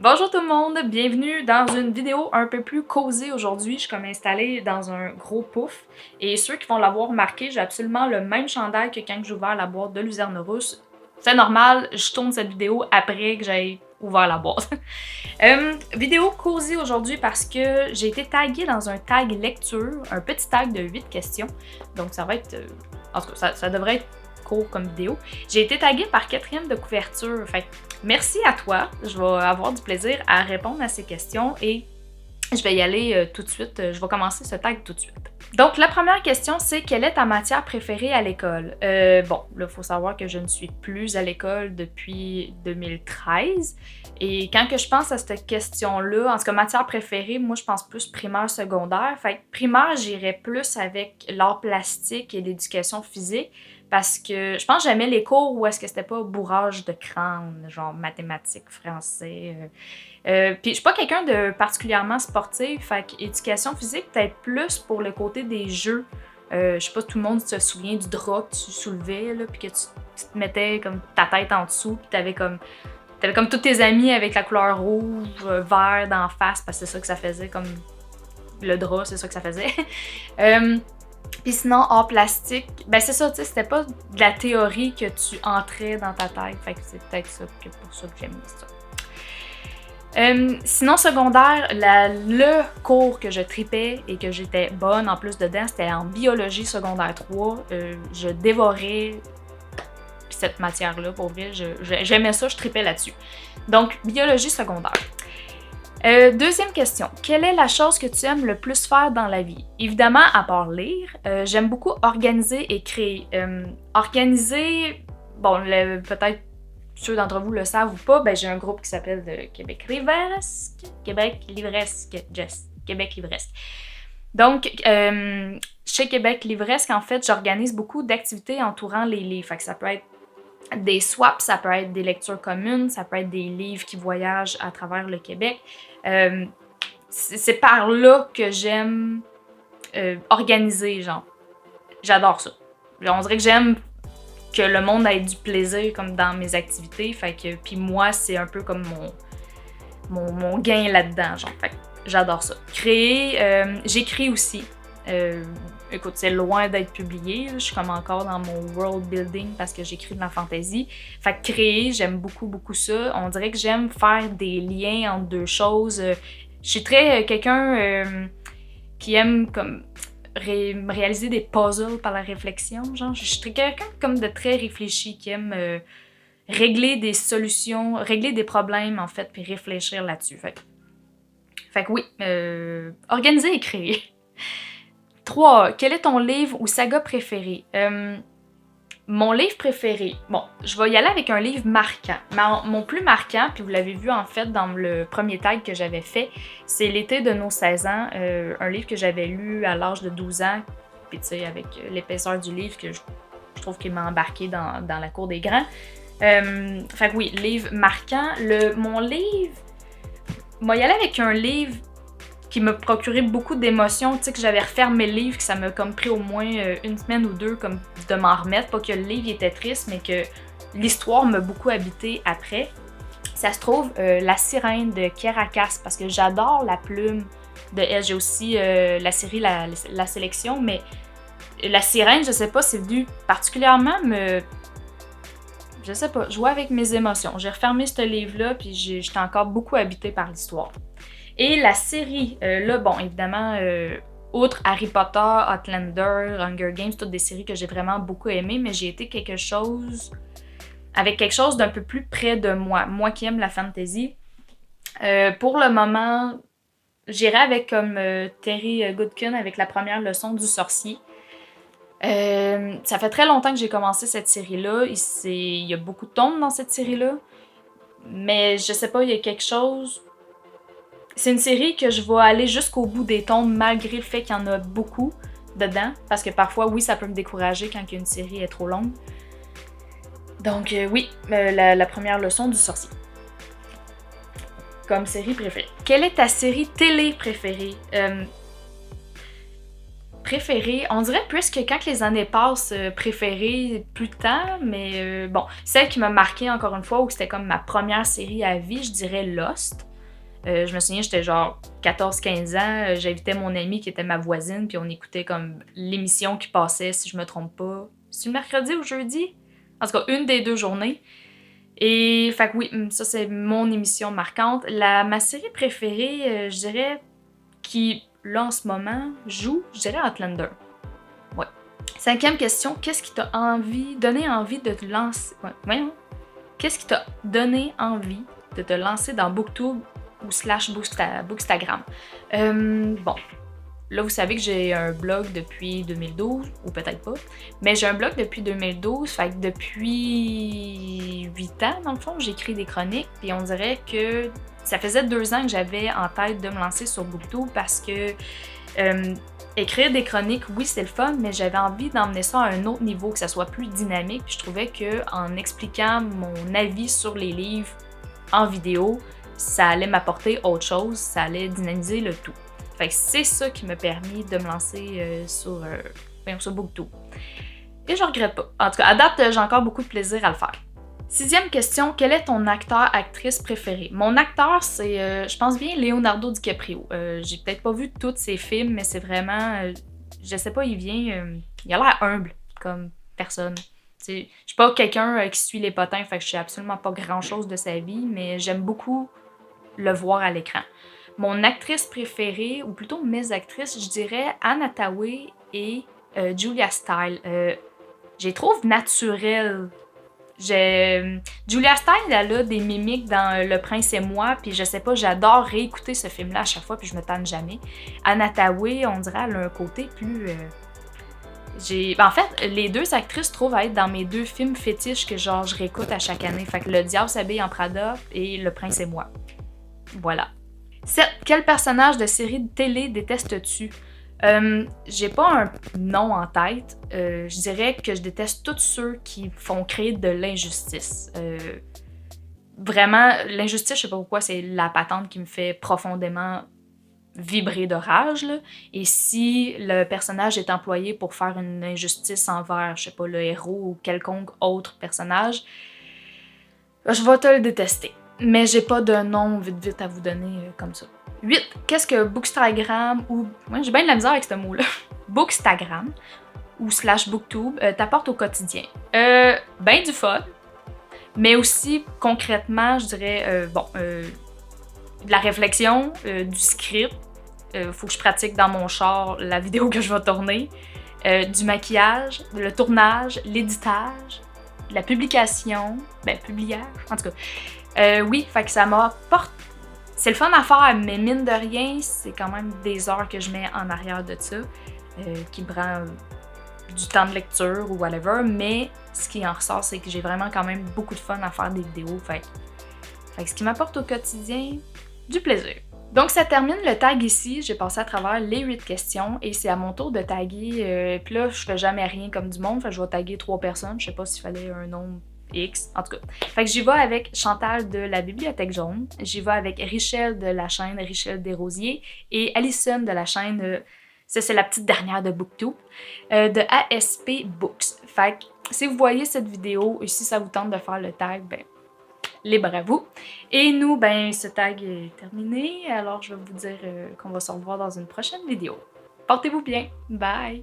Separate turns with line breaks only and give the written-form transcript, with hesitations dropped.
Bonjour tout le monde, bienvenue dans une vidéo un peu plus causée aujourd'hui. Je suis comme installée dans un gros pouf et ceux qui vont l'avoir remarqué, j'ai absolument le même chandail que quand j'ai ouvert la boîte de Luzerne Russe. C'est normal, je tourne cette vidéo après que j'ai ouvert la boîte. Vidéo causée aujourd'hui parce que j'ai été taguée dans un tag lecture, un petit tag de 8 questions. Donc ça va être... en tout cas, ça devrait être court comme vidéo. J'ai été taguée par Quatrième de couverture, fait merci à toi, je vais avoir du plaisir à répondre à ces questions et je vais y aller tout de suite, je vais commencer ce tag tout de suite. Donc la première question c'est quelle est ta matière préférée à l'école? Bon, là il faut savoir que je ne suis plus à l'école depuis 2013 et quand que je pense à cette question-là, en tout cas matière préférée, moi je pense plus primaire secondaire, fait que primaire j'irais plus avec l'art plastique et l'éducation physique parce que je pense que j'aimais les cours où est-ce que c'était pas bourrage de crâne, genre mathématiques, français. Puis je suis pas quelqu'un de particulièrement sportif, fait qu'éducation physique peut-être plus pour le côté des jeux. Je sais pas, tout le monde se souvient du drap que tu soulevais, là, puis que tu te mettais comme ta tête en dessous, puis t'avais comme tous tes amis avec la couleur rouge, vert d'en face, parce que c'est ça que ça faisait, comme le drap, c'est ça que ça faisait. Puis sinon, art plastique, ben c'est ça, tu sais, c'était pas de la théorie que tu entrais dans ta tête, fait que c'est peut-être ça que pour ça que j'aime ça. Sinon, secondaire, le cours que je tripais et que j'étais bonne en plus dedans, c'était en biologie secondaire 3. Je dévorais cette matière-là, pour vrai, j'aimais ça, je tripais là-dessus. Donc, biologie secondaire. Deuxième question. Quelle est la chose que tu aimes le plus faire dans la vie? Évidemment, à part lire, j'aime beaucoup organiser et créer. Organiser, bon, peut-être ceux d'entre vous le savent ou pas, ben j'ai un groupe qui s'appelle Québec Livresque. Québec Livresque. Donc, chez Québec Livresque, en fait, j'organise beaucoup d'activités entourant les livres. Fait que ça peut être des swaps, ça peut être des lectures communes, ça peut être des livres qui voyagent à travers le Québec. C'est par là que j'aime organiser, genre. J'adore ça. On dirait que j'aime que le monde ait du plaisir comme dans mes activités, fait que puis moi c'est un peu comme mon gain là-dedans, genre. Fait que j'adore ça. Créer, j'écris aussi. Écoute, c'est loin d'être publié, je suis comme encore dans mon world building parce que j'écris de la fantasy. Fait que créer, j'aime beaucoup, beaucoup ça. On dirait que j'aime faire des liens entre deux choses. Je suis très quelqu'un qui aime comme réaliser des puzzles par la réflexion, genre. Je suis quelqu'un comme de très réfléchi, qui aime régler des solutions, régler des problèmes, en fait, puis réfléchir là-dessus. Fait que oui, organiser et créer. 3. Quel est ton livre ou saga préféré? Mon livre préféré, bon, je vais y aller avec un livre marquant. Mon plus marquant, puis vous l'avez vu en fait dans le premier tag que j'avais fait, c'est L'été de nos 16 ans, un livre que j'avais lu à l'âge de 12 ans, puis tu sais, avec l'épaisseur du livre, que je trouve qu'il m'a embarqué dans la cour des grands. Fait que oui, livre marquant. Mon livre, moi y aller avec un livre qui m'a procuré beaucoup d'émotions, tu sais, que j'avais refermé le livre, que ça m'a comme pris au moins une semaine ou deux comme de m'en remettre, pas que le livre était triste, mais que l'histoire m'a beaucoup habité après. Ça se trouve La Sirène de Caracas, parce que j'adore la plume de elle. J'ai aussi la série la Sélection, mais La Sirène, je sais pas, c'est venu particulièrement je sais pas, jouer avec mes émotions. J'ai refermé ce livre-là, puis j'étais encore beaucoup habitée par l'histoire. Et la série, là, bon, évidemment, outre Harry Potter, Outlander, Hunger Games, toutes des séries que j'ai vraiment beaucoup aimées, mais j'ai été avec quelque chose d'un peu plus près de moi. Moi qui aime la fantasy. Pour le moment, j'irai avec comme Terry Goodkin avec la première leçon du sorcier. Ça fait très longtemps que j'ai commencé cette série-là. Il y a beaucoup de tomes dans cette série-là. Mais je sais pas, il y a quelque chose... C'est une série que je vais aller jusqu'au bout des tomes malgré le fait qu'il y en a beaucoup dedans. Parce que parfois, oui, ça peut me décourager quand une série est trop longue. Donc oui, la première leçon du sorcier. Comme série préférée. Quelle est ta série télé préférée? Préférée, on dirait plus que quand les années passent, préférée plus de temps, mais bon, celle qui m'a marquée encore une fois, où c'était comme ma première série à vie, je dirais Lost. Je me souviens, j'étais genre 14-15 ans, j'invitais mon amie qui était ma voisine, puis on écoutait comme l'émission qui passait, si je me trompe pas. C'est le mercredi ou jeudi? En tout cas, une des 2 journées. Et fait que oui, ça c'est mon émission marquante. Ma série préférée, je dirais, qui là en ce moment joue, je dirais Outlander. Ouais. 5e question, qu'est-ce qui t'a donné envie de te lancer? Ouais, voyons. Qu'est-ce qui t'a donné envie de te lancer dans Booktube ou Bookstagram? Bon, là vous savez que j'ai un blog depuis 2012, ou peut-être pas, mais j'ai un blog depuis 2012, fait que depuis 8 ans dans le fond, j'écris des chroniques, puis on dirait que ça faisait 2 ans que j'avais en tête de me lancer sur Booktube parce que écrire des chroniques, oui, c'est le fun, mais j'avais envie d'emmener ça à un autre niveau, que ça soit plus dynamique. Puis je trouvais que en expliquant mon avis sur les livres en vidéo, ça allait m'apporter autre chose, ça allait dynamiser le tout. Fait que c'est ça qui m'a permis de me lancer sur Booktube. Et je regrette pas. En tout cas, à date, j'ai encore beaucoup de plaisir à le faire. 6e question, quel est ton acteur-actrice préféré? Mon acteur, c'est, je pense bien, Leonardo DiCaprio. J'ai peut-être pas vu tous ses films, mais c'est vraiment, je sais pas, il a l'air humble, comme personne. Je suis pas quelqu'un qui suit les potins, fait que je sais absolument pas grand-chose de sa vie, mais j'aime beaucoup le voir à l'écran. Mon actrice préférée, ou plutôt mes actrices, je dirais Anne Hathaway et Julia Stiles. Je les trouve naturelles. Julia Stiles, elle a des mimiques dans Le Prince et moi, puis je sais pas, j'adore réécouter ce film-là à chaque fois, puis je me tanne jamais. Anne Hathaway, on dirait, elle a un côté plus... En fait, les 2 actrices trouvent à être dans mes 2 films fétiches que genre je réécoute à chaque année. Fait que Le Diable s'habille en Prada et Le Prince et moi. Voilà. 7. Quel personnage de série de télé détestes-tu? J'ai pas un nom en tête. Je dirais que je déteste tous ceux qui font créer de l'injustice. Vraiment, l'injustice, je sais pas pourquoi, c'est la patente qui me fait profondément vibrer de rage, là. Et si le personnage est employé pour faire une injustice envers, je sais pas, le héros ou quelconque autre personnage, je vais te le détester. Mais j'ai pas de nom vite à vous donner comme ça. 8. Qu'est-ce que Bookstagram ou... Ouais, j'ai bien de la misère avec ce mot-là. Bookstagram ou /Booktube t'apporte au quotidien? Ben du fun, mais aussi concrètement, je dirais, de la réflexion, du script. Faut que je pratique dans mon char la vidéo que je vais tourner. Du maquillage, le tournage, l'éditage, la publication, publiage, en tout cas. Oui, fait que ça m'apporte. C'est le fun à faire, mais mine de rien, c'est quand même des heures que je mets en arrière de ça, qui me prend du temps de lecture ou whatever, mais ce qui en ressort, c'est que j'ai vraiment quand même beaucoup de fun à faire des vidéos, fait que ce qui m'apporte au quotidien, du plaisir. Donc ça termine le tag ici, j'ai passé à travers les 8 questions et c'est à mon tour de taguer, puis là je fais jamais rien comme du monde, fait que je vais taguer 3 personnes, je sais pas s'il fallait un nombre X, en tout cas. Fait que j'y vais avec Chantal de la Bibliothèque Jaune, j'y vais avec Richelle de la chaîne Richelle Desrosiers et Alison de la chaîne, ça c'est la petite dernière de Booktube, de ASP Books. Fait que si vous voyez cette vidéo et si ça vous tente de faire le tag, libre à vous. Et nous, ce tag est terminé, alors je vais vous dire qu'on va se revoir dans une prochaine vidéo. Portez-vous bien, bye!